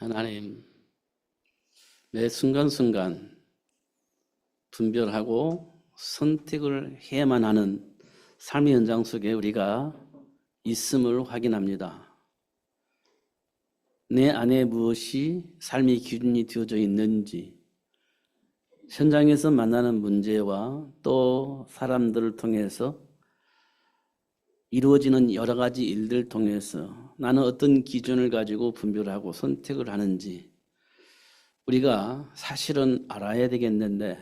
하나님, 매 순간순간 분별하고 선택을 해야만 하는 삶의 현장 속에 우리가 있음을 확인합니다. 내 안에 무엇이 삶의 기준이 되어져 있는지, 현장에서 만나는 문제와 또 사람들을 통해서 이루어지는 여러 가지 일들 통해서 나는 어떤 기준을 가지고 분별하고 선택을 하는지 우리가 사실은 알아야 되겠는데,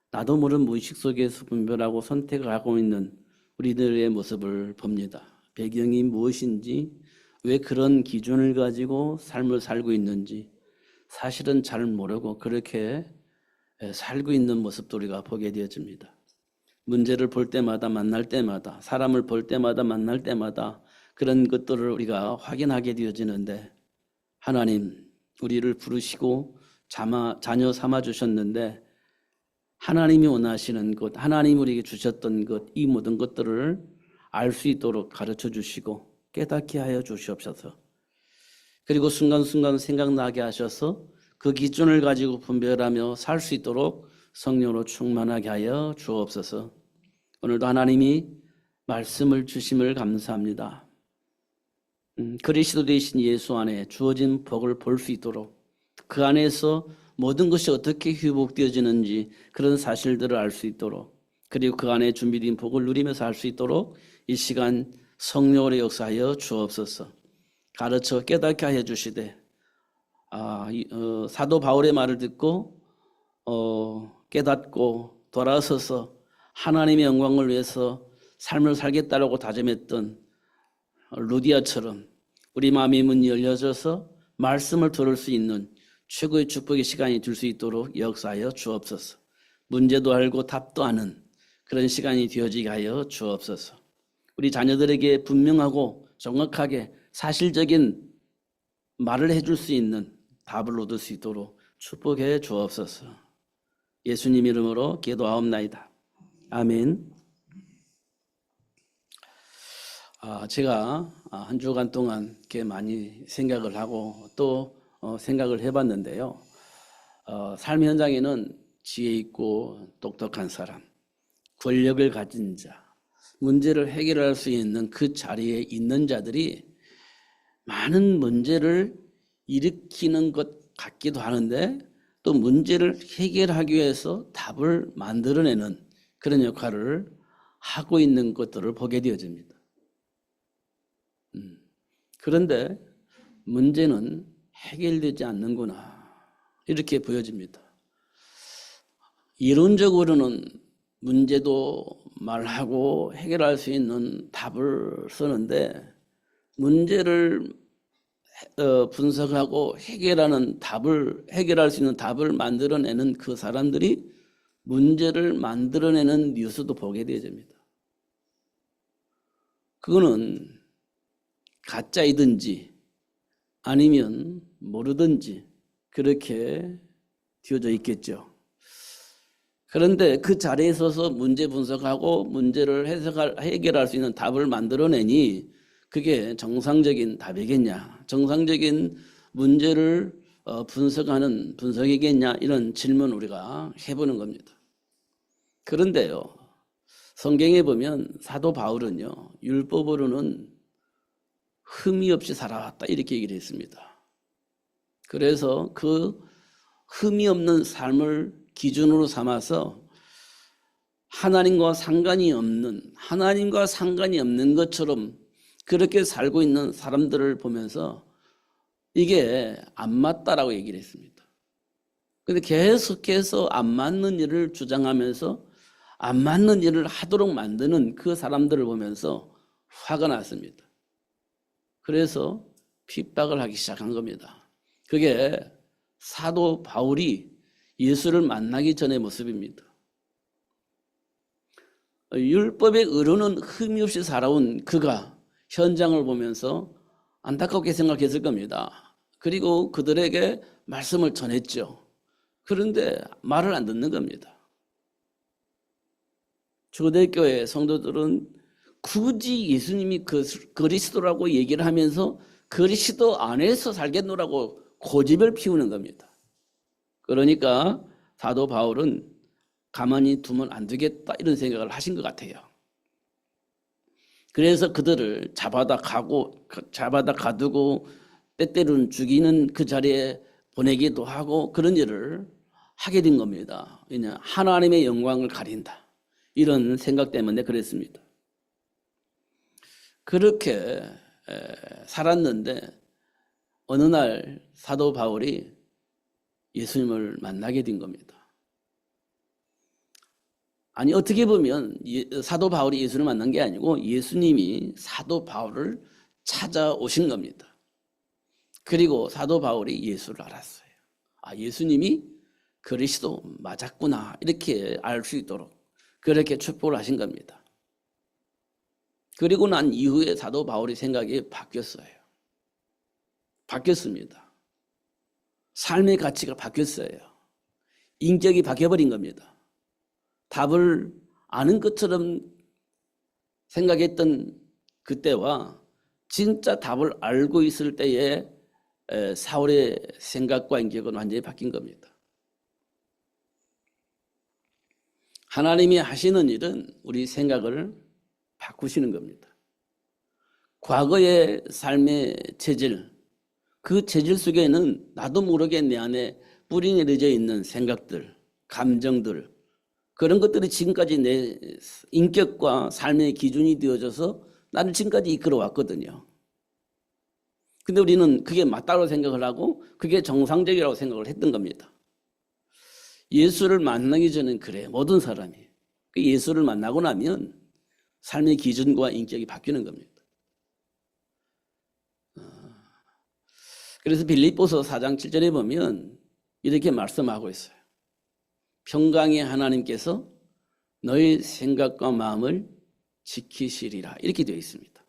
나도 모르는 무의식 속에서 분별하고 선택을 하고 있는 우리들의 모습을 봅니다. 배경이 무엇인지, 왜 그런 기준을 가지고 삶을 살고 있는지 사실은 잘 모르고 그렇게 살고 있는 모습도 우리가 보게 되어집니다. 문제를 볼 때마다, 만날 때마다, 사람을 볼 때마다, 만날 때마다 그런 것들을 우리가 확인하게 되어지는데, 하나님, 우리를 부르시고 자녀 삼아 주셨는데 하나님이 원하시는 것, 하나님이 우리에게 주셨던 것, 이 모든 것들을 알 수 있도록 가르쳐 주시고 깨닫게 하여 주시옵소서. 그리고 순간순간 생각나게 하셔서 그 기준을 가지고 분별하며 살 수 있도록 성령으로 충만하게 하여 주옵소서. 오늘도 하나님이 말씀을 주심을 감사합니다. 그리스도 되신 예수 안에 주어진 복을 볼 수 있도록, 그 안에서 모든 것이 어떻게 회복되어지는지 그런 사실들을 알 수 있도록, 그리고 그 안에 준비된 복을 누리면서 할 수 있도록 이 시간 성령으로 역사하여 주옵소서. 가르쳐 깨닫게 하여 주시되, 사도 바울의 말을 듣고 깨닫고 돌아서서 하나님의 영광을 위해서 삶을 살겠다라고 다짐했던 루디아처럼 우리 마음의 문이 열려져서 말씀을 들을 수 있는 최고의 축복의 시간이 될 수 있도록 역사하여 주옵소서. 문제도 알고 답도 아는 그런 시간이 되어지게 하여 주옵소서. 우리 자녀들에게 분명하고 정확하게 사실적인 말을 해줄 수 있는 답을 얻을 수 있도록 축복해 주옵소서. 예수님 이름으로 기도하옵나이다. 아멘. 제가 한 주간 동안 이렇게 많이 생각을 하고 또 생각을 해봤는데요. 삶의 현장에는 지혜 있고 똑똑한 사람, 권력을 가진 자, 문제를 해결할 수 있는 그 자리에 있는 자들이 많은 문제를 일으키는 것 같기도 하는데, 또 문제를 해결하기 위해서 답을 만들어내는 그런 역할을 하고 있는 것들을 보게 되어집니다. 그런데 문제는 해결되지 않는구나, 이렇게 보여집니다. 이론적으로는 문제도 말하고 해결할 수 있는 답을 쓰는데, 문제를 분석하고 해결할 수 있는 답을 만들어내는 그 사람들이 문제를 만들어내는 뉴스도 보게 되어집니다. 그거는 가짜이든지 아니면 모르든지 그렇게 되어져 있겠죠. 그런데 그 자리에 서서 문제 분석하고 문제를 해결할 수 있는 답을 만들어내니 그게 정상적인 답이겠냐, 정상적인 문제를 분석하는 분석이겠냐, 이런 질문 우리가 해보는 겁니다. 그런데요, 성경에 보면 사도 바울은요, 율법으로는 흠이 없이 살아왔다, 이렇게 얘기를 했습니다. 그래서 그 흠이 없는 삶을 기준으로 삼아서 하나님과 상관이 없는 것처럼 그렇게 살고 있는 사람들을 보면서 이게 안 맞다라고 얘기를 했습니다. 그런데 계속해서 안 맞는 일을 주장하면서 안 맞는 일을 하도록 만드는 그 사람들을 보면서 화가 났습니다. 그래서 핍박을 하기 시작한 겁니다. 그게 사도 바울이 예수를 만나기 전의 모습입니다. 율법의 의로는 흠이 없이 살아온 그가 현장을 보면서 안타깝게 생각했을 겁니다. 그리고 그들에게 말씀을 전했죠. 그런데 말을 안 듣는 겁니다. 초대교회 성도들은 굳이 예수님이 그리스도라고 얘기를 하면서 그리스도 안에서 살겠노라고 고집을 피우는 겁니다. 그러니까 사도 바울은 가만히 두면 안 되겠다 이런 생각을 하신 것 같아요. 그래서 그들을 잡아다 가두고 때때로는 죽이는 그 자리에 보내기도 하고 그런 일을 하게 된 겁니다. 왜냐? 하나님의 영광을 가린다. 이런 생각 때문에 그랬습니다. 그렇게 살았는데 어느 날 사도 바울이 예수님을 만나게 된 겁니다. 아니 어떻게 보면 사도 바울이 예수님을 만난 게 아니고 예수님이 사도 바울을 찾아오신 겁니다. 그리고 사도 바울이 예수를 알았어요. 아, 예수님이 그리스도 맞았구나 이렇게 알 수 있도록 그렇게 축복을 하신 겁니다. 그리고 난 이후에 사도 바울의 생각이 바뀌었어요. 바뀌었습니다. 삶의 가치가 바뀌었어요. 인격이 바뀌어버린 겁니다. 답을 아는 것처럼 생각했던 그때와 진짜 답을 알고 있을 때의 사울의 생각과 인격은 완전히 바뀐 겁니다. 하나님이 하시는 일은 우리 생각을 바꾸시는 겁니다. 과거의 삶의 체질, 그 체질 속에는 나도 모르게 내 안에 뿌리 내려져 있는 생각들, 감정들, 그런 것들이 지금까지 내 인격과 삶의 기준이 되어져서 나를 지금까지 이끌어왔거든요. 근데 우리는 그게 맞다고 생각을 하고 그게 정상적이라고 생각을 했던 겁니다. 예수를 만나기 전엔 그래, 모든 사람이. 예수를 만나고 나면 삶의 기준과 인격이 바뀌는 겁니다. 그래서 빌립보서 4장 7절에 보면 이렇게 말씀하고 있어요. 평강의 하나님께서 너의 생각과 마음을 지키시리라 이렇게 되어 있습니다.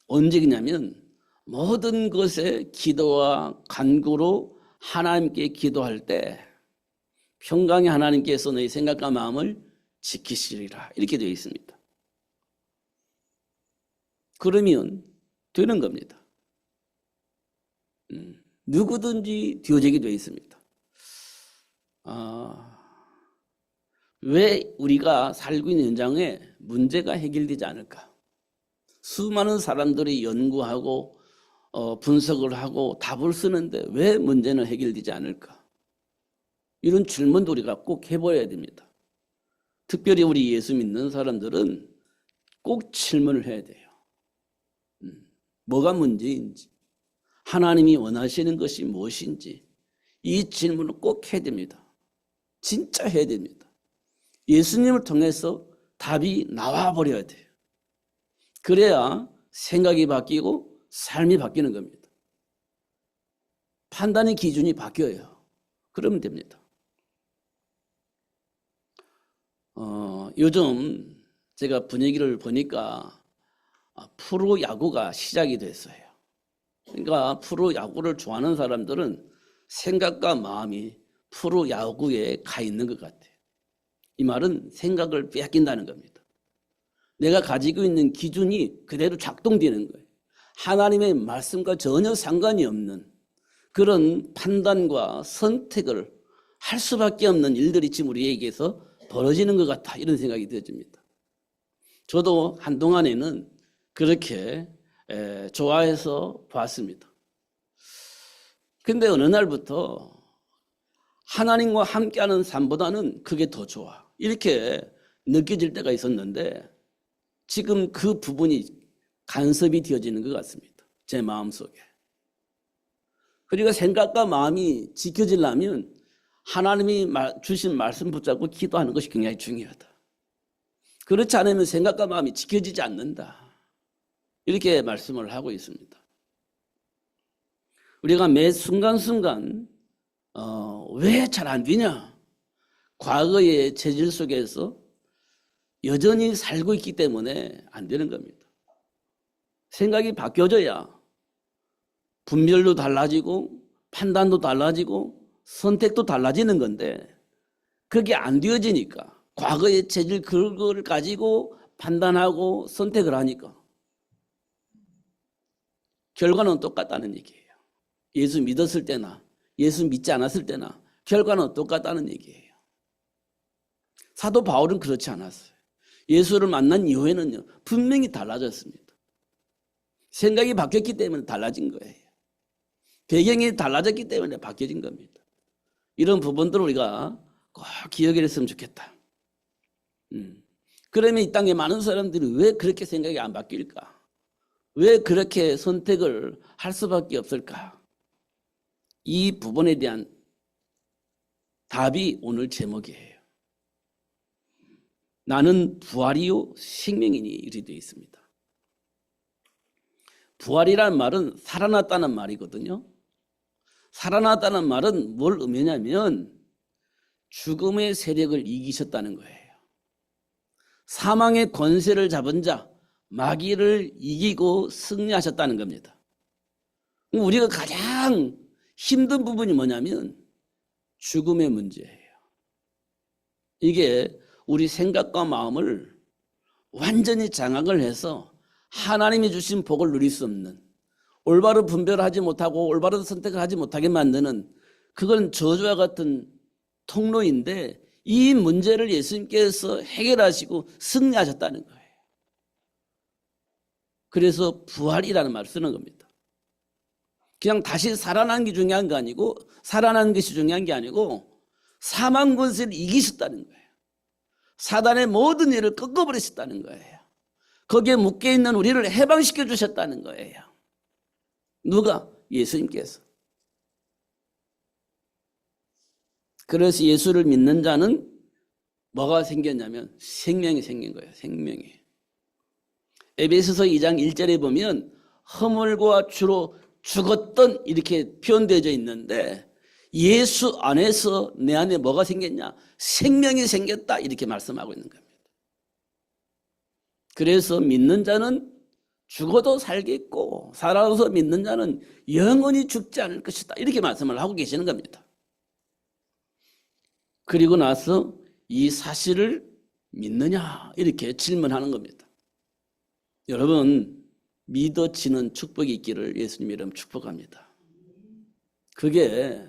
언제 그냐면 모든 것에 기도와 간구로 하나님께 기도할 때 평강의 하나님께서 너의 생각과 마음을 지키시리라 이렇게 되어 있습니다. 그러면 되는 겁니다. 누구든지 되어지게 되어 있습니다. 왜 우리가 살고 있는 현장에 문제가 해결되지 않을까? 수많은 사람들이 연구하고 분석을 하고 답을 쓰는데 왜 문제는 해결되지 않을까? 이런 질문도 우리가 꼭 해봐야 됩니다. 특별히 우리 예수 믿는 사람들은 꼭 질문을 해야 돼요. 뭐가 문제인지, 하나님이 원하시는 것이 무엇인지 이 질문을 꼭 해야 됩니다. 진짜 해야 됩니다. 예수님을 통해서 답이 나와버려야 돼요. 그래야 생각이 바뀌고 삶이 바뀌는 겁니다. 판단의 기준이 바뀌어요. 그러면 됩니다. 요즘 제가 분위기를 보니까 프로야구가 시작이 됐어요. 그러니까 프로야구를 좋아하는 사람들은 생각과 마음이 프로야구에 가 있는 것 같아요. 이 말은 생각을 빼앗긴다는 겁니다. 내가 가지고 있는 기준이 그대로 작동되는 거예요. 하나님의 말씀과 전혀 상관이 없는 그런 판단과 선택을 할 수밖에 없는 일들이 지금 우리에게서 벌어지는 것 같아 이런 생각이 들어집니다. 저도 한동안에는 그렇게 좋아해서 봤습니다. 근데 어느 날부터 하나님과 함께하는 삶보다는 그게 더 좋아 이렇게 느껴질 때가 있었는데 지금 그 부분이 간섭이 되어지는 것 같습니다. 제 마음속에. 그리고 생각과 마음이 지켜지려면 하나님이 주신 말씀 붙잡고 기도하는 것이 굉장히 중요하다. 그렇지 않으면 생각과 마음이 지켜지지 않는다. 이렇게 말씀을 하고 있습니다. 우리가 매 순간순간 왜 잘 안 되냐? 과거의 체질 속에서 여전히 살고 있기 때문에 안 되는 겁니다. 생각이 바뀌어져야 분별도 달라지고 판단도 달라지고 선택도 달라지는 건데 그게 안 되어지니까 과거의 체질 그걸 가지고 판단하고 선택을 하니까 결과는 똑같다는 얘기예요. 예수 믿었을 때나 예수 믿지 않았을 때나 결과는 똑같다는 얘기예요. 사도 바울은 그렇지 않았어요. 예수를 만난 이후에는요, 분명히 달라졌습니다. 생각이 바뀌었기 때문에 달라진 거예요. 배경이 달라졌기 때문에 바뀌어진 겁니다. 이런 부분들을 우리가 꼭 기억을 했으면 좋겠다. 그러면 이 땅에 많은 사람들이 왜 그렇게 생각이 안 바뀔까? 왜 그렇게 선택을 할 수밖에 없을까? 이 부분에 대한 답이 오늘 제목이에요. 나는 부활이요 생명이니 이렇게 되어 있습니다. 부활이라는 말은 살아났다는 말이거든요. 살아났다는 말은 뭘 의미냐면 죽음의 세력을 이기셨다는 거예요. 사망의 권세를 잡은 자, 마귀를 이기고 승리하셨다는 겁니다. 우리가 가장 힘든 부분이 뭐냐면 죽음의 문제예요. 이게 우리 생각과 마음을 완전히 장악을 해서 하나님이 주신 복을 누릴 수 없는, 올바른 분별을 하지 못하고 올바른 선택을 하지 못하게 만드는, 그건 저주와 같은 통로인데 이 문제를 예수님께서 해결하시고 승리하셨다는 거예요. 그래서 부활이라는 말을 쓰는 겁니다. 그냥 다시 살아난 게 중요한 게 아니고, 살아난 것이 중요한 게 아니고 사망 권세를 이기셨다는 거예요. 사단의 모든 일을 꺾어버리셨다는 거예요. 거기에 묶여있는 우리를 해방시켜 주셨다는 거예요. 누가? 예수님께서. 그래서 예수를 믿는 자는 뭐가 생겼냐면 생명이 생긴 거예요. 생명이. 에베소서 2장 1절에 보면 허물과 주로 죽었던 이렇게 표현되어져 있는데 예수 안에서 내 안에 뭐가 생겼냐? 생명이 생겼다 이렇게 말씀하고 있는 겁니다. 그래서 믿는 자는 죽어도 살겠고 살아서 믿는 자는 영원히 죽지 않을 것이다 이렇게 말씀을 하고 계시는 겁니다. 그리고 나서 이 사실을 믿느냐 이렇게 질문하는 겁니다. 여러분 믿어지는 축복이 있기를 예수님 이름 축복합니다. 그게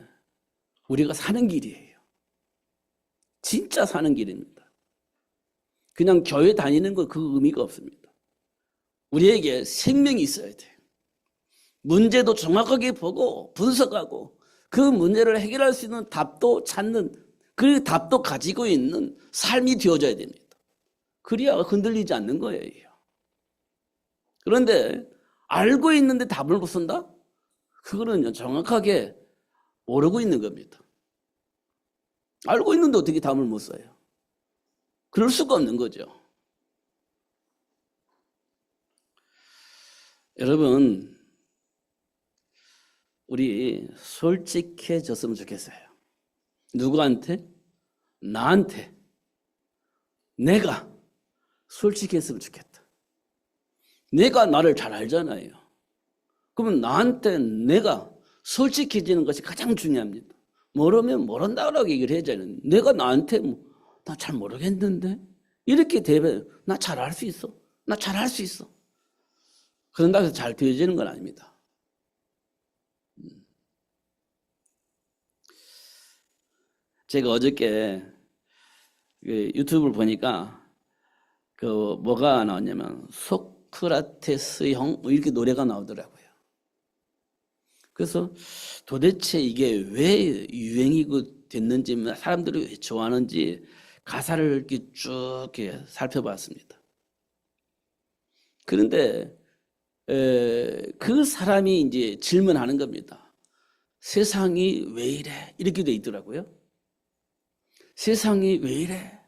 우리가 사는 길이에요. 진짜 사는 길입니다. 그냥 교회 다니는 거 그 의미가 없습니다. 우리에게 생명이 있어야 돼요. 문제도 정확하게 보고 분석하고 그 문제를 해결할 수 있는 답도 찾는, 그 답도 가지고 있는 삶이 되어져야 됩니다. 그래야 흔들리지 않는 거예요. 그런데 알고 있는데 답을 못 쓴다? 그거는 정확하게 모르고 있는 겁니다. 알고 있는데 어떻게 답을 못 써요? 그럴 수가 없는 거죠. 여러분, 우리 솔직해졌으면 좋겠어요. 누구한테? 나한테. 내가 솔직했으면 좋겠다. 내가 나를 잘 알잖아요. 그러면 나한테 내가 솔직해지는 것이 가장 중요합니다. 모르면 모른다고 얘기를 해야잖아요. 내가 나한테 나 잘 모르겠는데 이렇게 되면 나 잘 알 수 있어. 나 잘 할 수 있어. 그런다고 해서 잘 되어지는 건 아닙니다. 제가 어저께 유튜브를 보니까 뭐가 나왔냐면 소크라테스형 이렇게 노래가 나오더라고요. 그래서 도대체 이게 왜 유행이고 됐는지, 사람들이 왜 좋아하는지 가사를 이렇게 쭉 살펴봤습니다. 그런데 그 사람이 이제 질문하는 겁니다. 세상이 왜 이래? 이렇게 돼 있더라고요. 세상이 왜 이래?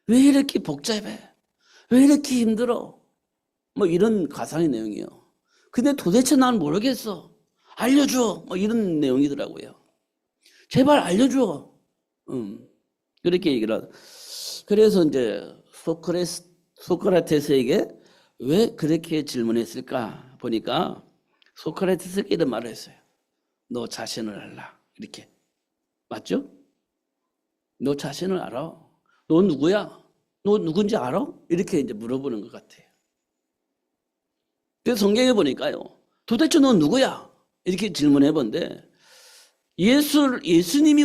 왜 이렇게 복잡해? 왜 이렇게 힘들어? 뭐 이런 가상의 내용이에요. 근데 도대체 난 모르겠어. 알려줘. 뭐 이런 내용이더라고요. 제발 알려줘. 그렇게 얘기를 하죠. 그래서 이제 소크라테스에게 왜 그렇게 질문했을까 보니까 소크라테스가 이런 말을 했어요. 너 자신을 알라. 이렇게. 맞죠? 너 자신을 알아. 너 누구야? 너 누군지 알아? 이렇게 이제 물어보는 것 같아요. 그래서 성경에 보니까요. 도대체 너 누구야? 이렇게 질문해 본데 예수님이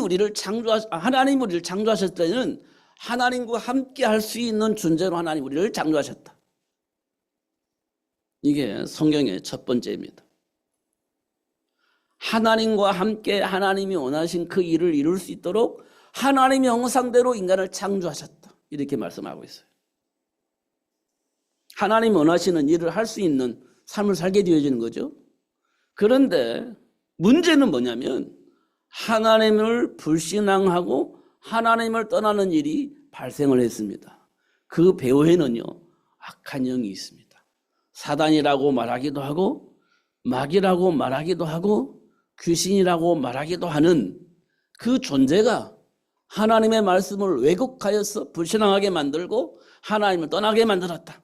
하나님 우리를 창조하셨을 때는 하나님과 함께 할 수 있는 존재로 하나님 우리를 창조하셨다. 이게 성경의 첫 번째입니다. 하나님과 함께 하나님이 원하신 그 일을 이룰 수 있도록 하나님의 형상대로 인간을 창조하셨다. 이렇게 말씀하고 있어요. 하나님이 원하시는 일을 할 수 있는 삶을 살게 되어지는 거죠. 그런데 문제는 뭐냐면 하나님을 불신앙하고 하나님을 떠나는 일이 발생을 했습니다. 그 배후에는요, 악한 영이 있습니다. 사단이라고 말하기도 하고 마귀라고 말하기도 하고 귀신이라고 말하기도 하는 그 존재가 하나님의 말씀을 왜곡하여서 불신앙하게 만들고 하나님을 떠나게 만들었다.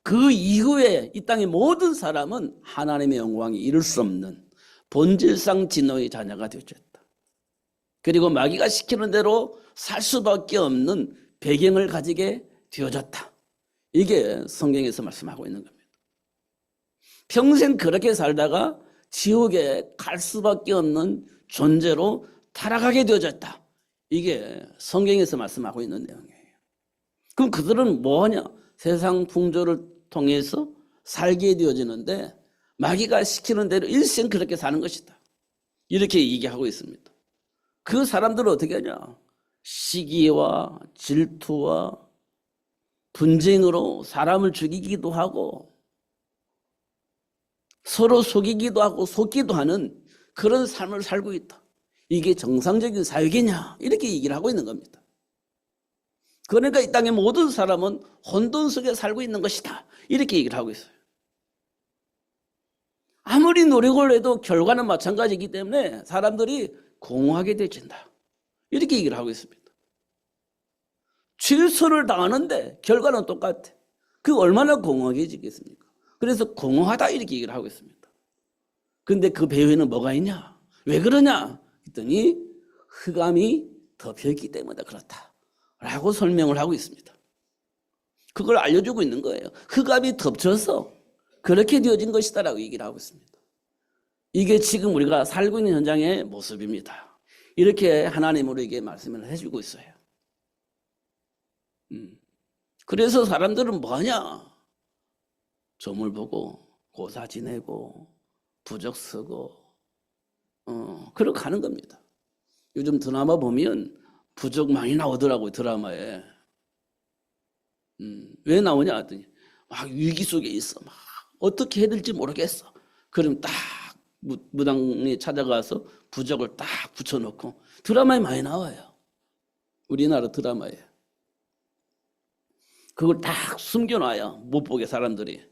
그 이후에 이 땅의 모든 사람은 하나님의 영광이 이룰 수 없는 본질상 진노의 자녀가 되어졌다. 그리고 마귀가 시키는 대로 살 수밖에 없는 배경을 가지게 되어졌다. 이게 성경에서 말씀하고 있는 겁니다. 평생 그렇게 살다가 지옥에 갈 수밖에 없는 존재로 타락하게 되어졌다. 이게 성경에서 말씀하고 있는 내용이에요. 그럼 그들은 뭐하냐? 세상 풍조를 통해서 살게 되어지는데 마귀가 시키는 대로 일생 그렇게 사는 것이다. 이렇게 얘기하고 있습니다. 그 사람들은 어떻게 하냐? 시기와 질투와 분쟁으로 사람을 죽이기도 하고 서로 속이기도 하고 속기도 하는 그런 삶을 살고 있다. 이게 정상적인 사회겠냐? 이렇게 얘기를 하고 있는 겁니다. 그러니까 이 땅의 모든 사람은 혼돈 속에 살고 있는 것이다. 이렇게 얘기를 하고 있어요. 아무리 노력을 해도 결과는 마찬가지이기 때문에 사람들이 공허하게 되어진다. 이렇게 얘기를 하고 있습니다. 최선을 다하는데 결과는 똑같아. 그 얼마나 공허해지겠습니까? 그래서 공허하다 이렇게 얘기를 하고 있습니다. 그런데 그 배후에는 뭐가 있냐? 왜 그러냐? 했더니 흑암이 덮여있기 때문에 그렇다 라고 설명을 하고 있습니다. 그걸 알려주고 있는 거예요. 흑암이 덮쳐서 그렇게 되어진 것이다 라고 얘기를 하고 있습니다. 이게 지금 우리가 살고 있는 현장의 모습입니다. 이렇게 하나님 우리에게 말씀을 해주고 있어요. 그래서 사람들은 뭐하냐? 점을 보고 고사 지내고 부적 쓰고 그러고 가는 겁니다. 요즘 드라마 보면 부적 많이 나오더라고요. 드라마에. 왜 나오냐 했더니 막 위기 속에 있어. 막 어떻게 해야 될지 모르겠어. 그럼 딱 무당에 찾아가서 부적을 딱 붙여놓고 드라마에 많이 나와요. 우리나라 드라마에. 그걸 딱 숨겨놔요. 못 보게 사람들이.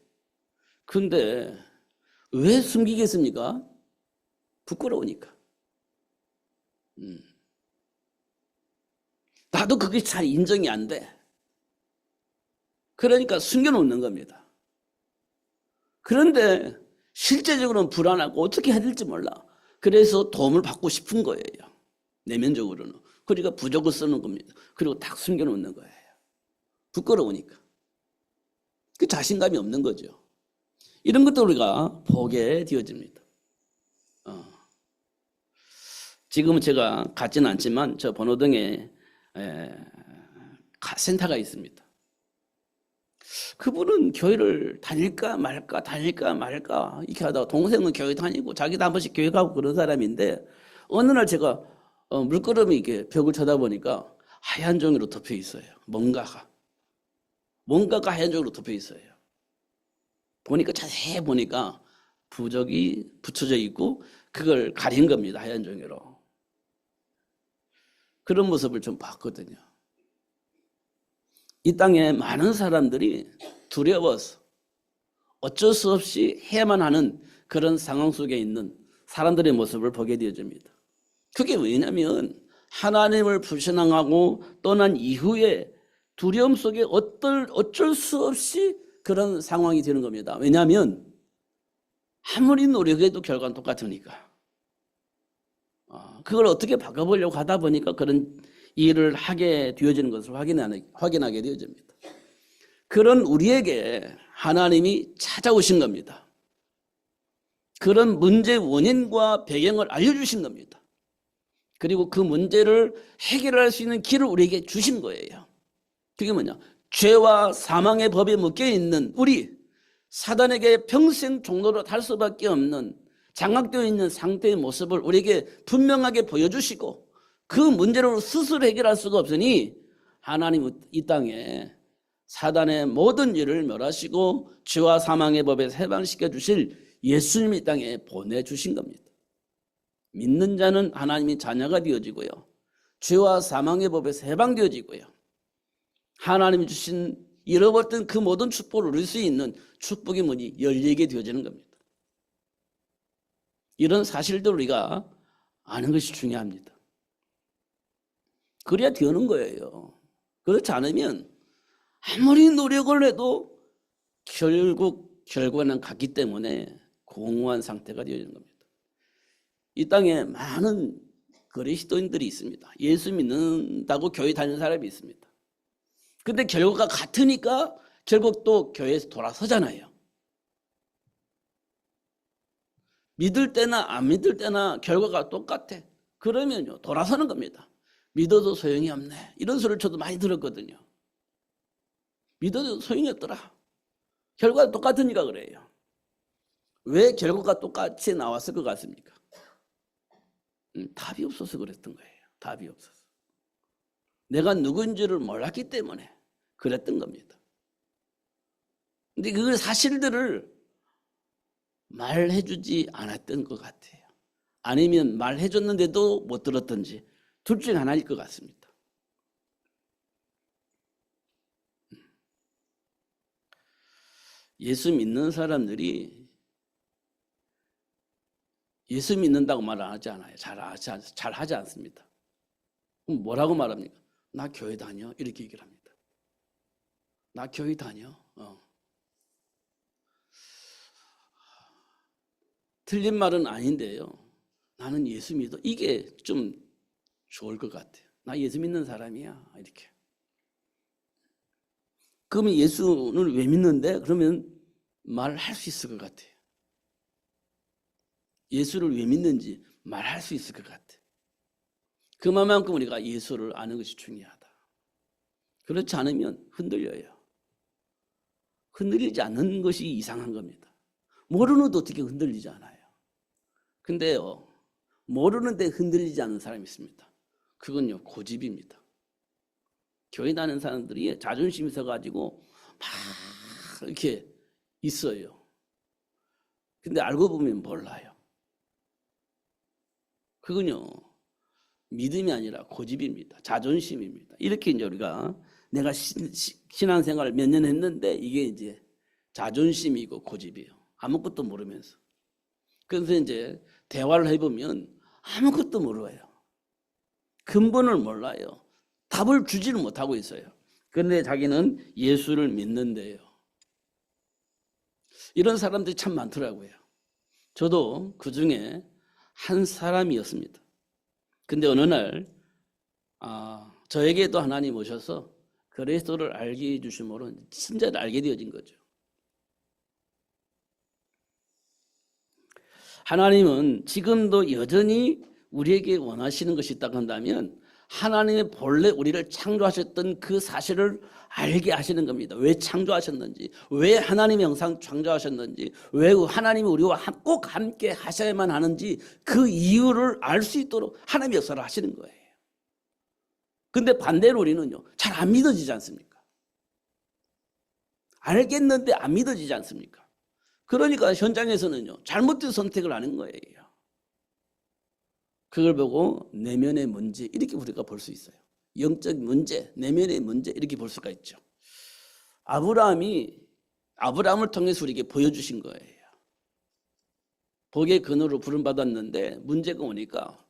근데 왜 숨기겠습니까? 부끄러우니까. 나도 그게 잘 인정이 안 돼. 그러니까 숨겨놓는 겁니다. 그런데 실제적으로는 불안하고 어떻게 해야 될지 몰라. 그래서 도움을 받고 싶은 거예요. 내면적으로는. 그러니까 부적을 쓰는 겁니다. 그리고 딱 숨겨놓는 거예요. 부끄러우니까. 그 자신감이 없는 거죠. 이런 것도 우리가 보게 되어집니다. 지금은 제가 같지는 않지만 저 번호동에 센터가 있습니다. 그분은 교회를 다닐까 말까 이렇게 하다가 동생은 교회 다니고 자기도 한 번씩 교회 가고 그런 사람인데 어느 날 제가 물끄러미 이렇게 벽을 쳐다보니까 하얀 종이로 덮여 있어요. 뭔가가 하얀 종이로 덮여 있어요. 보니까 자세히 보니까 부적이 붙여져 있고 그걸 가린 겁니다. 하얀 종이로. 그런 모습을 좀 봤거든요. 이 땅에 많은 사람들이 두려워서 어쩔 수 없이 해야만 하는 그런 상황 속에 있는 사람들의 모습을 보게 되어집니다. 그게 왜냐하면 하나님을 불신앙하고 떠난 이후에 두려움 속에 어쩔 수 없이 그런 상황이 되는 겁니다. 왜냐하면 아무리 노력해도 결과는 똑같으니까. 그걸 어떻게 바꿔보려고 하다 보니까 그런 일을 하게 되어지는 것을 확인하게 되어집니다. 그런 우리에게 하나님이 찾아오신 겁니다. 그런 문제의 원인과 배경을 알려주신 겁니다. 그리고 그 문제를 해결할 수 있는 길을 우리에게 주신 거예요. 그게 뭐냐? 죄와 사망의 법에 묶여있는 우리, 사단에게 평생 종로로 달 수밖에 없는 장악되어 있는 상태의 모습을 우리에게 분명하게 보여주시고, 그 문제를 스스로 해결할 수가 없으니 하나님은 이 땅에 사단의 모든 일을 멸하시고 죄와 사망의 법에서 해방시켜 주실 예수님이 이 땅에 보내주신 겁니다. 믿는 자는 하나님의 자녀가 되어지고요, 죄와 사망의 법에서 해방되어지고요, 하나님이 주신 잃어버렸던 그 모든 축복을 누릴 수 있는 축복의 문이 열리게 되어지는 겁니다. 이런 사실들을 우리가 아는 것이 중요합니다. 그래야 되는 거예요. 그렇지 않으면 아무리 노력을 해도 결국 결과는 같기 때문에 공허한 상태가 되어지는 겁니다. 이 땅에 많은 그리스도인들이 있습니다. 예수 믿는다고 교회 다니는 사람이 있습니다. 근데 결과가 같으니까 결국 또 교회에서 돌아서잖아요. 믿을 때나 안 믿을 때나 결과가 똑같아. 그러면요, 돌아서는 겁니다. 믿어도 소용이 없네, 이런 소리를 저도 많이 들었거든요. 믿어도 소용이 없더라. 결과가 똑같으니까 그래요. 왜 결과가 똑같이 나왔을 것 같습니까? 답이 없어서 그랬던 거예요. 답이 없어서. 내가 누군지를 몰랐기 때문에 그랬던 겁니다. 근데 그 사실들을 말해주지 않았던 것 같아요. 아니면 말해줬는데도 못 들었던지 둘 중 하나일 것 같습니다. 예수 믿는 사람들이 예수 믿는다고 말 안 하지 않아요. 잘 하지 않습니다. 그럼 뭐라고 말합니까? 나 교회 다녀, 이렇게 얘기를 합니다. 나 교회 다녀. 틀린 말은 아닌데요, 나는 예수 믿어, 이게 좀 좋을 것 같아요. 나 예수 믿는 사람이야, 이렇게. 그러면 예수를 왜 믿는데? 그러면 말할 수 있을 것 같아요. 예수를 왜 믿는지 말할 수 있을 것 같아요. 그만큼 우리가 예수를 아는 것이 중요하다. 그렇지 않으면 흔들려요. 흔들리지 않는 것이 이상한 겁니다. 모르는데 어떻게 흔들리지 않아요. 근데요, 모르는데 흔들리지 않는 사람이 있습니다. 그건요, 고집입니다. 교회 다니는 사람들이 자존심이 있어가지고 막 이렇게 있어요. 근데 알고 보면 몰라요. 그건요, 믿음이 아니라 고집입니다. 자존심입니다. 이렇게 이제 우리가 내가 신앙생활을 몇 년 했는데 이게 이제 자존심이고 고집이에요. 아무것도 모르면서. 그래서 이제 대화를 해보면 아무것도 몰라요. 근본을 몰라요. 답을 주지를 못하고 있어요. 그런데 자기는 예수를 믿는데요. 이런 사람들이 참 많더라고요. 저도 그 중에 한 사람이었습니다. 근데 어느 날 저에게도 하나님 오셔서 그리스도를 알게 해주심으로 진짜를 알게 되어진 거죠. 하나님은 지금도 여전히 우리에게 원하시는 것이 있다고 한다면 하나님의 본래 우리를 창조하셨던 그 사실을 알게 하시는 겁니다. 왜 창조하셨는지, 왜 하나님의 형상 창조하셨는지, 왜 하나님이 우리와 꼭 함께 하셔야만 하는지 그 이유를 알 수 있도록 하나님의 역사를 하시는 거예요. 근데 반대로 우리는요, 잘 안 믿어지지 않습니까? 알겠는데 안 믿어지지 않습니까? 그러니까 현장에서는요, 잘못된 선택을 하는 거예요. 그걸 보고 내면의 문제, 이렇게 우리가 볼 수 있어요. 영적 문제, 내면의 문제, 이렇게 볼 수가 있죠. 아브라함을 통해서 우리에게 보여주신 거예요. 복의 근원으로 부름받았는데 문제가 오니까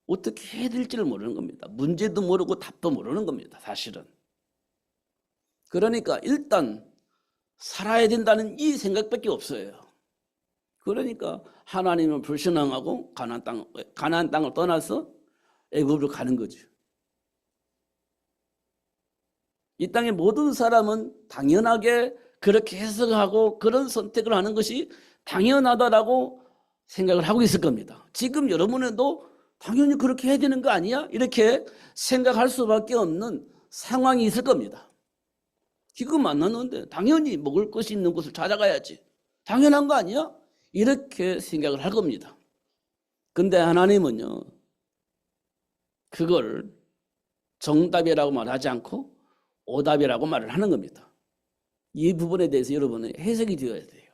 어떻게 해야 될지를 모르는 겁니다. 문제도 모르고 답도 모르는 겁니다, 사실은. 그러니까 일단 살아야 된다는 이 생각밖에 없어요. 그러니까 하나님을 불신앙하고 가나안 땅을 떠나서 애굽으로 가는 거죠. 이 땅의 모든 사람은 당연하게 그렇게 해석하고 그런 선택을 하는 것이 당연하다라고 생각을 하고 있을 겁니다. 지금 여러분도 당연히 그렇게 해야 되는 거 아니야? 이렇게 생각할 수밖에 없는 상황이 있을 겁니다. 지금 만났는데 당연히 먹을 것이 있는 곳을 찾아가야지. 당연한 거 아니야? 이렇게 생각을 할 겁니다. 근데 하나님은요, 그걸 정답이라고 말하지 않고 오답이라고 말을 하는 겁니다. 이 부분에 대해서 여러분은 해석이 되어야 돼요.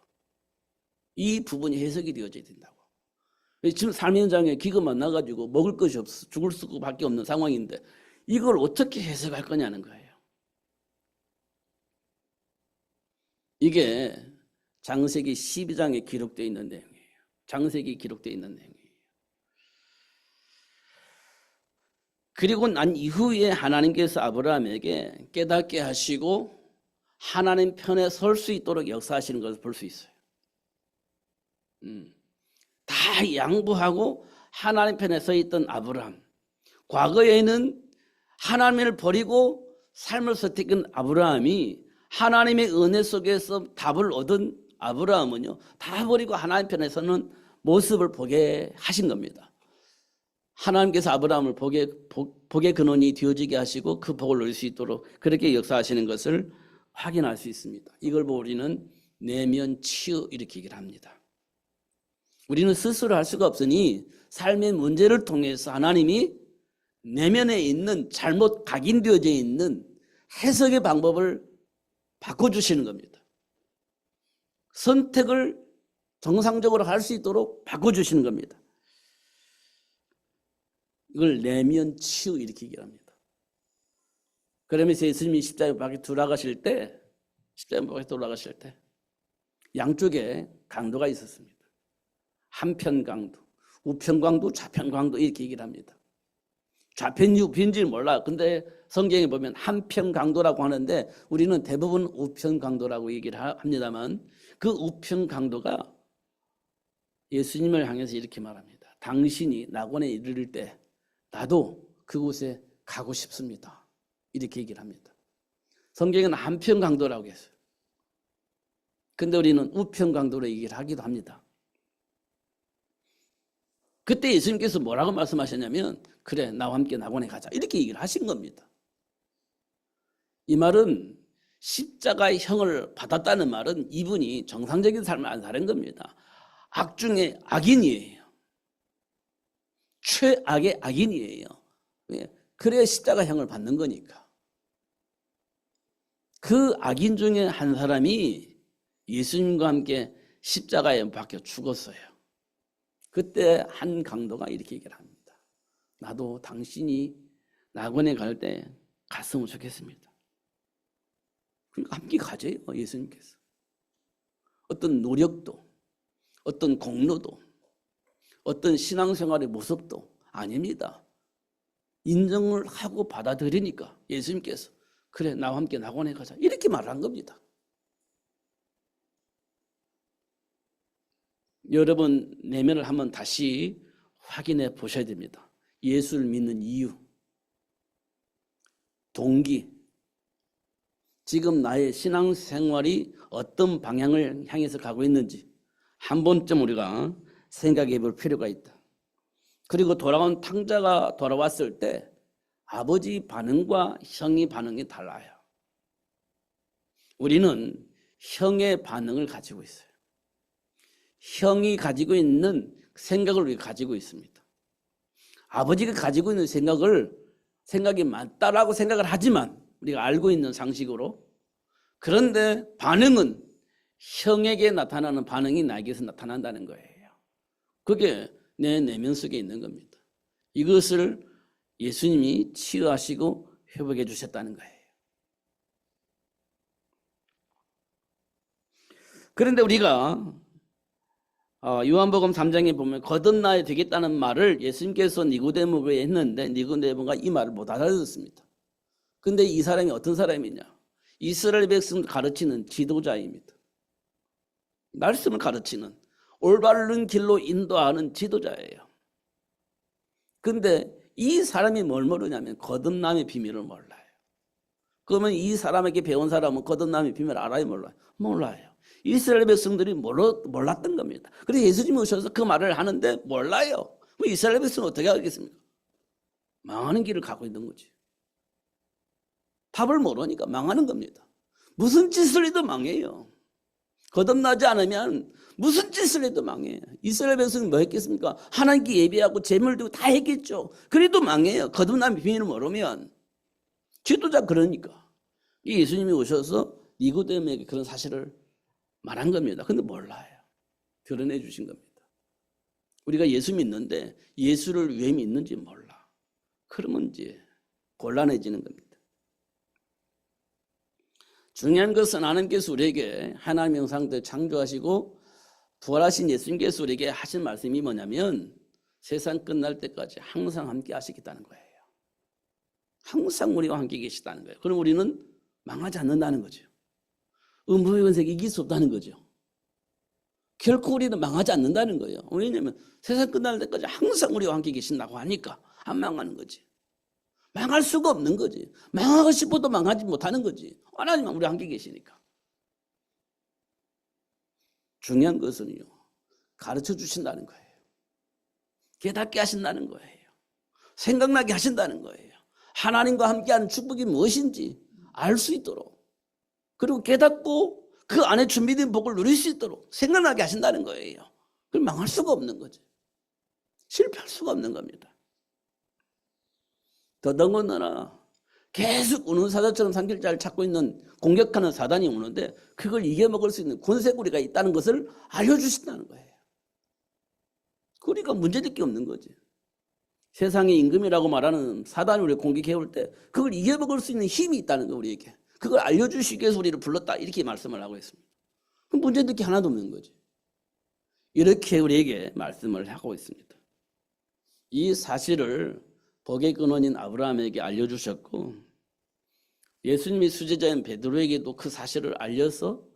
이 부분이 해석이 되어져야 된다고. 지금 삶의 현장에 기가 만나가지고 먹을 것이 없어 죽을 수밖에 없는 상황인데 이걸 어떻게 해석할 거냐는 거예요. 이게 창세기 12장에 기록되어 있는 내용이에요. 창세기 기록되어 있는 내용이에요. 그리고 난 이후에 하나님께서 아브라함에게 깨닫게 하시고 하나님 편에 설 수 있도록 역사하시는 것을 볼 수 있어요. 다 양보하고 하나님 편에 서 있던 아브라함. 과거에는 하나님을 버리고 삶을 선택한 아브라함이 하나님의 은혜 속에서 답을 얻은 아브라함은요, 다 버리고 하나님 편에 서는 모습을 보게 하신 겁니다. 하나님께서 아브라함을 복의 근원이 되어지게 하시고 그 복을 누릴 수 있도록 그렇게 역사하시는 것을 확인할 수 있습니다. 이걸 보고 우리는 내면 치유 이렇게 얘기를 합니다. 우리는 스스로 할 수가 없으니 삶의 문제를 통해서 하나님이 내면에 있는 잘못 각인되어져 있는 해석의 방법을 바꿔주시는 겁니다. 선택을 정상적으로 할 수 있도록 바꿔주시는 겁니다. 이걸 내면 치유 이렇게 얘기를 합니다. 그러면서 예수님이 십자가 밖에 돌아가실 때 양쪽에 강도가 있었습니다. 한편 강도, 우편 강도, 좌편 강도 이렇게 얘기를 합니다. 좌편이 우편인지는 몰라. 근데 성경에 보면 한편 강도라고 하는데 우리는 대부분 우편 강도라고 얘기를 합니다만 그 우편 강도가 예수님을 향해서 이렇게 말합니다. 당신이 낙원에 이르를 때 나도 그곳에 가고 싶습니다. 이렇게 얘기를 합니다. 성경에는 한편 강도라고 했어요. 근데 우리는 우편 강도로 얘기를 하기도 합니다. 그때 예수님께서 뭐라고 말씀하셨냐면 그래 나와 함께 낙원에 가자 이렇게 얘기를 하신 겁니다. 이 말은 십자가의 형을 받았다는 말은 이분이 정상적인 삶을 안 사는 겁니다. 악 중에 악인이에요. 최악의 악인이에요. 그래야 십자가 형을 받는 거니까. 그 악인 중에 한 사람이 예수님과 함께 십자가에 박혀 죽었어요. 그때 한 강도가 이렇게 얘기를 합니다. 나도 당신이 낙원에 갈 때 갔으면 좋겠습니다. 그러니까 함께 가재요, 예수님께서. 어떤 노력도, 어떤 공로도, 어떤 신앙생활의 모습도 아닙니다. 인정을 하고 받아들이니까 예수님께서 그래 나와 함께 낙원에 가자 이렇게 말한 겁니다. 여러분 내면을 한번 다시 확인해 보셔야 됩니다. 예수를 믿는 이유, 동기, 지금 나의 신앙생활이 어떤 방향을 향해서 가고 있는지 한 번쯤 우리가 생각해 볼 필요가 있다. 그리고 돌아온 탕자가 돌아왔을 때 아버지 반응과 형의 반응이 달라요. 우리는 형의 반응을 가지고 있어요. 형이 가지고 있는 생각을 우리가 가지고 있습니다. 아버지가 가지고 있는 생각이 맞다라고 생각을 하지만 우리가 알고 있는 상식으로 그런데 반응은 형에게 나타나는 반응이 나에게서 나타난다는 거예요. 그게 내 내면 속에 있는 겁니다. 이것을 예수님이 치유하시고 회복해 주셨다는 거예요. 그런데 우리가 요한복음 3장에 보면 거듭나야 되겠다는 말을 예수님께서 니고데모에게 했는데 니고데모가 이 말을 못 알아듣습니다. 근데 이 사람이 어떤 사람이냐? 이스라엘 백성을 가르치는 지도자입니다. 말씀을 가르치는 올바른 길로 인도하는 지도자예요. 근데 이 사람이 뭘 모르냐면 거듭남의 비밀을 몰라요. 그러면 이 사람에게 배운 사람은 거듭남의 비밀을 알아요, 몰라요? 몰라요. 이스라엘 백성들이 몰랐던 겁니다. 그래서 예수님이 오셔서 그 말을 하는데 몰라요. 그럼 이스라엘 백성은 어떻게 하겠습니까? 망하는 길을 가고 있는 거지. 답을 모르니까 망하는 겁니다. 무슨 짓을 해도 망해요. 거듭나지 않으면 무슨 짓을 해도 망해요. 이스라엘 백성은 뭐 했겠습니까? 하나님께 예배하고 제물을 드리고 다 했겠죠. 그래도 망해요. 거듭남의 비밀을 모르면. 지도자 그러니까. 예수님이 오셔서 니고데모에게 그런 사실을 말한 겁니다. 근데 몰라요. 드러내 주신 겁니다. 우리가 예수 믿는데 예수를 왜 믿는지 몰라. 그러면 이제 곤란해지는 겁니다. 중요한 것은 하나님께서 우리에게 하나님의 형상대로 창조하시고 부활하신 예수님께서 우리에게 하신 말씀이 뭐냐면 세상 끝날 때까지 항상 함께 하시겠다는 거예요. 항상 우리와 함께 계시다는 거예요. 그럼 우리는 망하지 않는다는 거죠. 음부의 권세에 이길 수 없다는 거죠. 결코 우리는 망하지 않는다는 거예요. 왜냐하면 세상 끝날 때까지 항상 우리와 함께 계신다고 하니까 안 망하는 거지. 망할 수가 없는 거지. 망하고 싶어도 망하지 못하는 거지. 하나님은 우리와 함께 계시니까. 중요한 것은요, 가르쳐 주신다는 거예요. 깨닫게 하신다는 거예요. 생각나게 하신다는 거예요. 하나님과 함께하는 축복이 무엇인지 알 수 있도록, 그리고 깨닫고 그 안에 준비된 복을 누릴 수 있도록 생각나게 하신다는 거예요. 그럼 망할 수가 없는 거죠. 실패할 수가 없는 겁니다. 더더군다나 계속 우는 사자처럼 삼킬 자를 찾고 있는 공격하는 사단이 오는데 그걸 이겨먹을 수 있는 권세구리가 있다는 것을 알려주신다는 거예요. 우리가 문제될 게 없는 거지. 세상의 임금이라고 말하는 사단이 우리를 공격해올 때 그걸 이겨먹을 수 있는 힘이 있다는 거, 우리에게. 그걸 알려주시기 위해서 우리를 불렀다, 이렇게 말씀을 하고 있습니다. 그럼 문제될 게 하나도 없는 거지. 이렇게 우리에게 말씀을 하고 있습니다. 이 사실을 복의 근원인 아브라함에게 알려주셨고 예수님이 수제자인 베드로에게도 그 사실을 알려서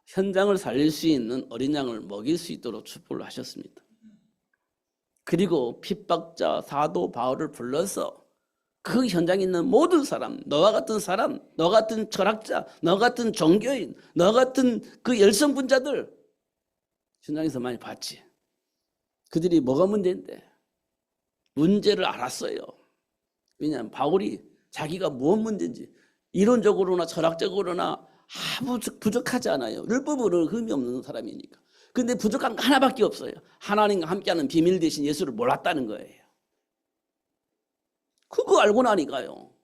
현장을 살릴 수 있는 어린 양을 먹일 수 있도록 축복을 하셨습니다. 그리고 핍박자 사도 바울을 불러서 그 현장에 있는 모든 사람, 너와 같은 사람, 너 같은 철학자, 너 같은 종교인, 너 같은 그 열성분자들 현장에서 많이 봤지. 그들이 뭐가 문제인데 문제를 알았어요. 왜냐하면 바울이 자기가 무엇 문제인지 이론적으로나 철학적으로나 아무 부족하지 않아요. 율법으로는 흠이 없는 사람이니까. 근데 부족한 거 하나밖에 없어요. 하나님과 함께하는 비밀 대신 예수를 몰랐다는 거예요. 그거 알고 나니까요,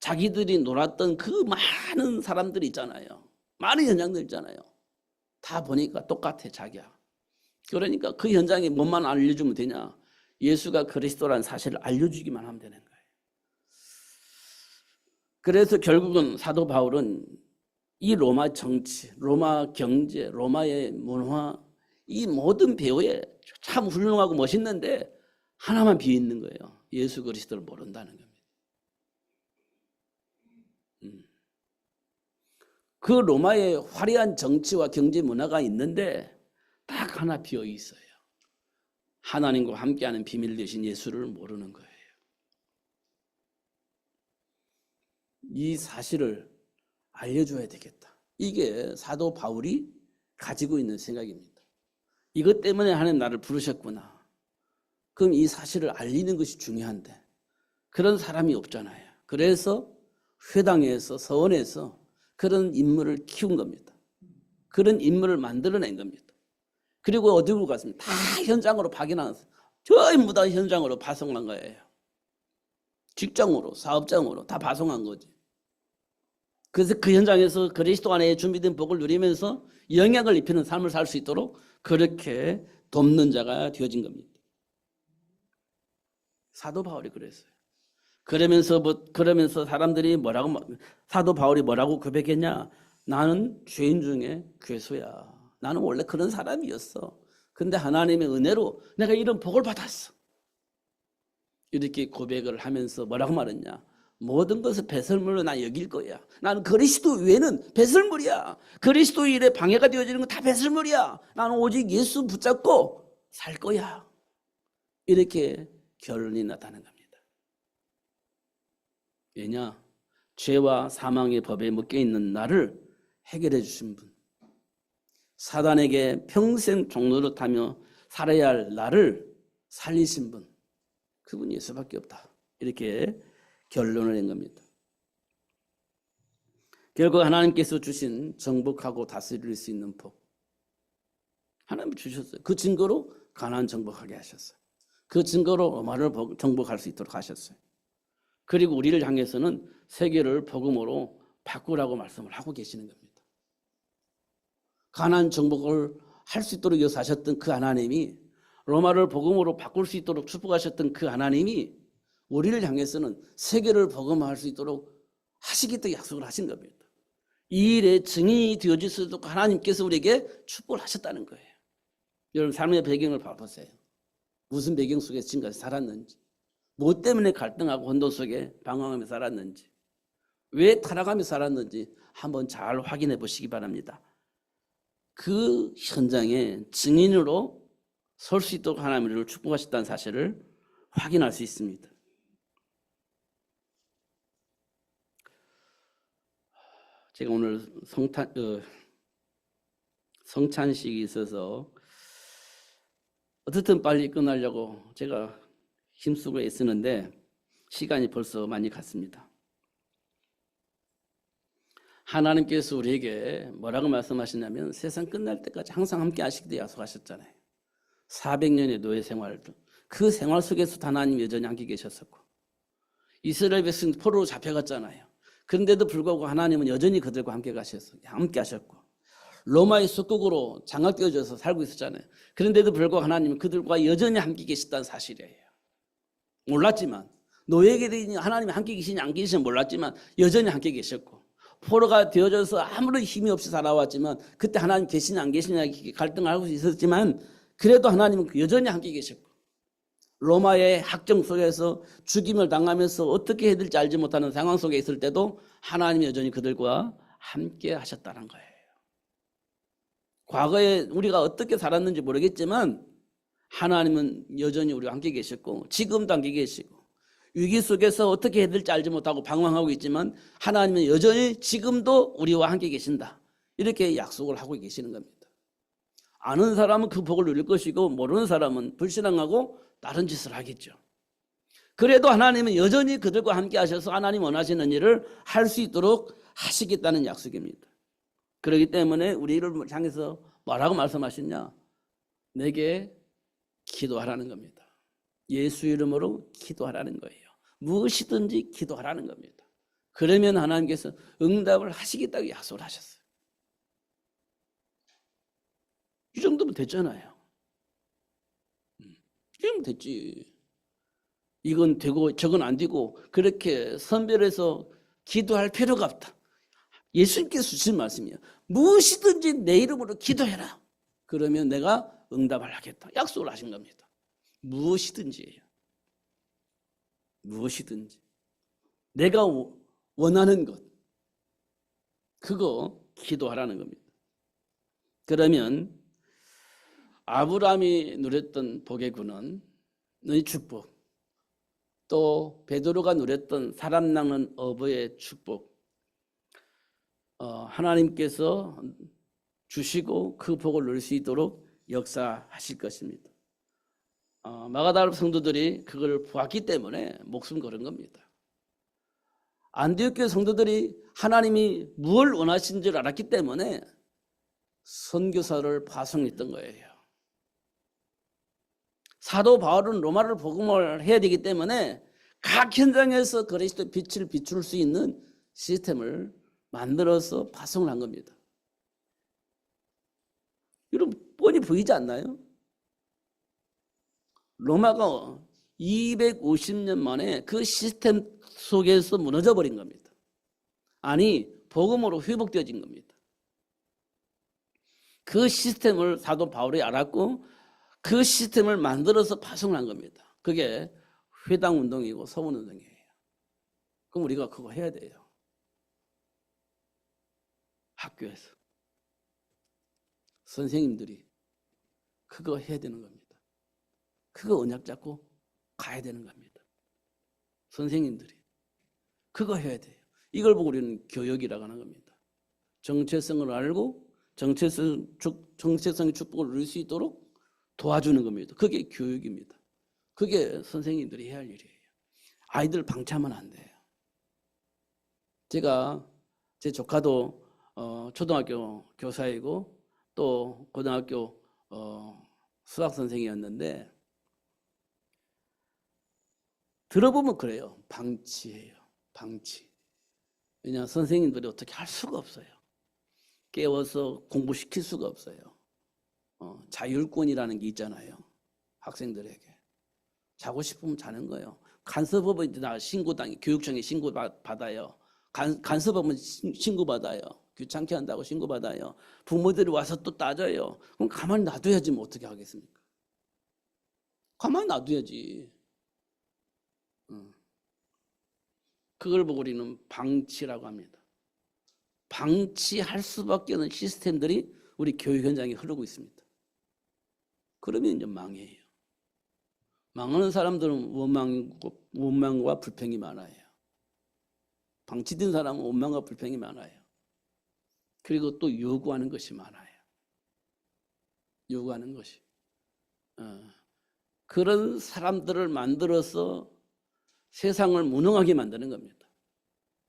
자기들이 놀았던 그 많은 사람들이 있잖아요. 많은 현장들 있잖아요. 다 보니까 똑같아, 자기야. 그러니까 그 현장에 뭐만 알려주면 되냐? 예수가 그리스도라는 사실을 알려주기만 하면 되는 거예요. 그래서 결국은 사도 바울은 이 로마 정치, 로마 경제, 로마의 문화, 이 모든 배후에 참 훌륭하고 멋있는데 하나만 비어 있는 거예요. 예수 그리스도를 모른다는 겁니다. 그 로마의 화려한 정치와 경제 문화가 있는데 딱 하나 비어 있어요. 하나님과 함께하는 비밀 되신 예수를 모르는 거예요. 이 사실을 알려줘야 되겠다. 이게 사도 바울이 가지고 있는 생각입니다. 이것 때문에 하나님 나를 부르셨구나. 그럼 이 사실을 알리는 것이 중요한데 그런 사람이 없잖아요. 그래서 회당에서, 서원에서 그런 인물을 키운 겁니다. 그런 인물을 만들어낸 겁니다. 그리고 어디로 갔습니까? 다 현장으로 파견하면서 전부 다 현장으로 파송한 거예요. 직장으로, 사업장으로 다 파송한 거지. 그래서 그 현장에서 그리스도 안에 준비된 복을 누리면서 영향을 입히는 삶을 살 수 있도록 그렇게 돕는 자가 되어진 겁니다. 사도 바울이 그랬어요. 그러면서 사람들이 사도 바울이 뭐라고 고백했냐? 나는 죄인 중에 괴수야. 나는 원래 그런 사람이었어. 근데 하나님의 은혜로 내가 이런 복을 받았어. 이렇게 고백을 하면서 뭐라고 말했냐? 모든 것을 배설물로 나 여길 거야. 나는 그리스도 외에는 배설물이야. 그리스도 일에 방해가 되어지는 건 다 배설물이야. 나는 오직 예수 붙잡고 살 거야. 이렇게 결론이 나타난 겁니다. 왜냐? 죄와 사망의 법에 묶여 있는 나를 해결해 주신 분, 사단에게 평생 종노릇하며 살아야 할 나를 살리신 분, 그분이 예수밖에 없다. 이렇게 결론을 낸 겁니다. 결국 하나님께서 주신 정복하고 다스릴 수 있는 복, 하나님 주셨어요. 그 증거로 가나안 정복하게 하셨어요. 그 증거로 로마를 정복할 수 있도록 하셨어요. 그리고 우리를 향해서는 세계를 복음으로 바꾸라고 말씀을 하고 계시는 겁니다. 가나안 정복을 할 수 있도록 역사하셨던 그 하나님이, 로마를 복음으로 바꿀 수 있도록 축복하셨던 그 하나님이 우리를 향해서는 세계를 복음화할 수 있도록 하시겠다고 약속을 하신 겁니다. 이 일에 증인이 되어질 수 있도록 하나님께서 우리에게 축복을 하셨다는 거예요. 여러분 삶의 배경을 봐보세요. 무슨 배경 속에서 지금까지 살았는지, 무엇 때문에 갈등하고 혼돈 속에 방황하며 살았는지, 왜 타락하며 살았는지 한번 잘 확인해 보시기 바랍니다. 그 현장에 증인으로 설 수 있도록 하나님이 우리를 축복하셨다는 사실을 확인할 수 있습니다. 제가 오늘 성찬식이 있어서 어떻든 빨리 끝나려고 제가 힘쓰고 애쓰는데 시간이 벌써 많이 갔습니다. 하나님께서 우리에게 뭐라고 말씀하시냐면 세상 끝날 때까지 항상 함께 하시기도 약속하셨잖아요. 400년의 노예 생활도 그 생활 속에서 하나님 여전히 함께 계셨었고, 이스라엘 백성 포로로 잡혀갔잖아요. 그런데도 불구하고 하나님은 여전히 그들과 함께 하셨고, 로마의 속국으로 장악되어져서 살고 있었잖아요. 그런데도 불구하고 하나님은 그들과 여전히 함께 계셨다는 사실이에요. 몰랐지만, 노예에게 하나님이 함께 계시냐 안 계시냐 몰랐지만 여전히 함께 계셨고, 포로가 되어져서 아무런 힘이 없이 살아왔지만 그때 하나님 계시냐 안 계시냐 갈등을 하고 있었지만 그래도 하나님은 여전히 함께 계셨고, 로마의 학정 속에서 죽임을 당하면서 어떻게 해야 될지 알지 못하는 상황 속에 있을 때도 하나님이 여전히 그들과 함께 하셨다는 거예요. 과거에 우리가 어떻게 살았는지 모르겠지만 하나님은 여전히 우리와 함께 계셨고, 지금도 함께 계시고, 위기 속에서 어떻게 해야 될지 알지 못하고 방황하고 있지만 하나님은 여전히 지금도 우리와 함께 계신다. 이렇게 약속을 하고 계시는 겁니다. 아는 사람은 그 복을 누릴 것이고 모르는 사람은 불신앙하고 다른 짓을 하겠죠. 그래도 하나님은 여전히 그들과 함께 하셔서 하나님 원하시는 일을 할 수 있도록 하시겠다는 약속입니다. 그렇기 때문에 우리를 향해서 뭐라고 말씀하셨냐? 내게 기도하라는 겁니다. 예수 이름으로 기도하라는 거예요. 무엇이든지 기도하라는 겁니다. 그러면 하나님께서 응답을 하시겠다고 약속을 하셨어요. 이 정도면 됐잖아요. 이 정도면 됐지. 이건 되고 저건 안 되고 그렇게 선별해서 기도할 필요가 없다. 예수님께서 주신 말씀이에요. 무엇이든지 내 이름으로 기도해라. 그러면 내가 응답을 하겠다. 약속을 하신 겁니다. 무엇이든지예요. 무엇이든지. 내가 원하는 것. 그거 기도하라는 겁니다. 그러면 아브라함이 누렸던 복의 근원, 너희 축복, 또 베드로가 누렸던 사람 낚는 어부의 축복, 하나님께서 주시고 그 복을 누릴 수 있도록 역사하실 것입니다. 마가다라 성도들이 그걸 보았기 때문에 목숨 걸은 겁니다. 안디옥 성도들이 하나님이 무엇을 원하신 줄 알았기 때문에 선교사를 파송했던 거예요. 사도 바울은 로마를 복음을 해야 되기 때문에 각 현장에서 그리스도의 빛을 비출 수 있는 시스템을 만들어서 파송을 한 겁니다. 여러분 뻔히 보이지 않나요? 로마가 250년 만에 그 시스템 속에서 무너져 버린 겁니다. 아니 복음으로 회복되어진 겁니다. 그 시스템을 사도 바울이 알았고 그 시스템을 만들어서 파송을 한 겁니다. 그게 회당운동이고 서원운동이에요. 그럼 우리가 그거 해야 돼요. 학교에서 선생님들이 그거 해야 되는 겁니다. 그거 언약 잡고 가야 되는 겁니다. 선생님들이 그거 해야 돼요. 이걸 보고 우리는 교역이라고 하는 겁니다. 정체성을 알고 정체성의 축복을 누릴 수 있도록 도와주는 겁니다. 그게 교육입니다. 그게 선생님들이 해야 할 일이에요. 아이들 방치하면 안 돼요. 제 조카도 초등학교 교사이고 또 고등학교 수학 선생이었는데 들어보면 그래요. 방치해요. 방치. 왜냐하면 선생님들이 어떻게 할 수가 없어요. 깨워서 공부시킬 수가 없어요. 자율권이라는 게 있잖아요. 학생들에게. 자고 싶으면 자는 거예요. 간섭하면 나 교육청에 신고 받아요. 간섭하면 신고 받아요. 귀찮게 한다고 신고 받아요. 부모들이 와서 또 따져요. 그럼 가만히 놔둬야지 뭐 어떻게 하겠습니까? 가만히 놔둬야지. 그걸 보고 우리는 방치라고 합니다. 방치할 수밖에 없는 시스템들이 우리 교육 현장에 흐르고 있습니다. 그러면 이제 망해요. 망하는 사람들은 원망과 불평이 많아요. 방치된 사람은 원망과 불평이 많아요. 그리고 또 요구하는 것이 많아요. 요구하는 것이. 그런 사람들을 만들어서 세상을 무능하게 만드는 겁니다.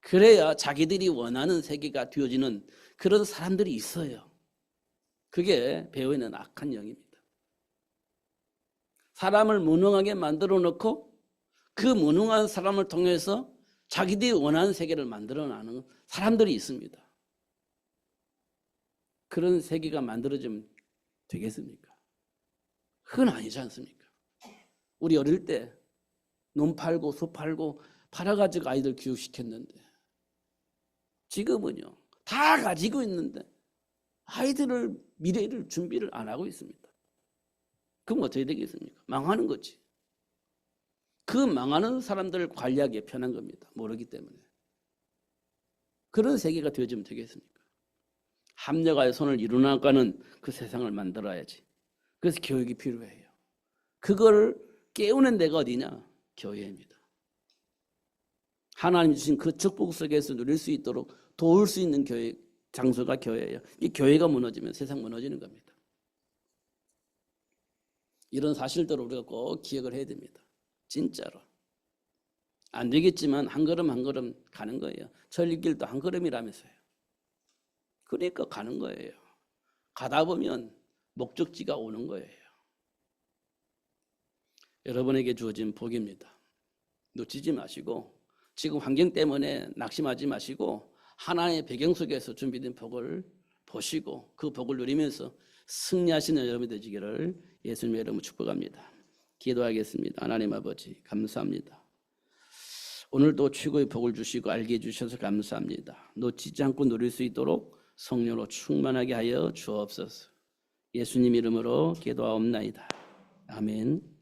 그래야 자기들이 원하는 세계가 되어지는 그런 사람들이 있어요. 그게 배후에는 악한 영입니다. 사람을 무능하게 만들어 놓고 그 무능한 사람을 통해서 자기들이 원하는 세계를 만들어내는 사람들이 있습니다. 그런 세계가 만들어지면 되겠습니까? 그건 아니지 않습니까? 우리 어릴 때 논 팔고 소 팔고 팔아가지고 아이들 교육시켰는데 지금은요 다 가지고 있는데 아이들을 미래를 준비를 안 하고 있습니다. 그럼 어떻게 되겠습니까? 망하는 거지. 그 망하는 사람들을 관리하기에 편한 겁니다. 모르기 때문에. 그런 세계가 되어지면 되겠습니까? 합력하여 손을 이루나가는 그 세상을 만들어야지. 그래서 교육이 필요해요. 그걸 깨우는 데가 어디냐? 교회입니다. 하나님 주신 그 축복 속에서 누릴 수 있도록 도울 수 있는 교회 장소가 교회예요. 이 교회가 무너지면 세상 무너지는 겁니다. 이런 사실들을 우리가 꼭 기억을 해야 됩니다. 진짜로. 안 되겠지만 한 걸음 한 걸음 가는 거예요. 천리길도 한 걸음이라면서요. 그러니까 가는 거예요. 가다 보면 목적지가 오는 거예요. 여러분에게 주어진 복입니다. 놓치지 마시고 지금 환경 때문에 낙심하지 마시고 하나님의 배경 속에서 준비된 복을 보시고 그 복을 누리면서 승리하시는 여러분이 되시기를 예수님의 이름으로 축복합니다. 기도하겠습니다. 하나님 아버지 감사합니다. 오늘도 최고의 복을 주시고 알게 해주셔서 감사합니다. 놓치지 않고 누릴 수 있도록 성령으로 충만하게 하여 주옵소서. 예수님 이름으로 기도하옵나이다. 아멘.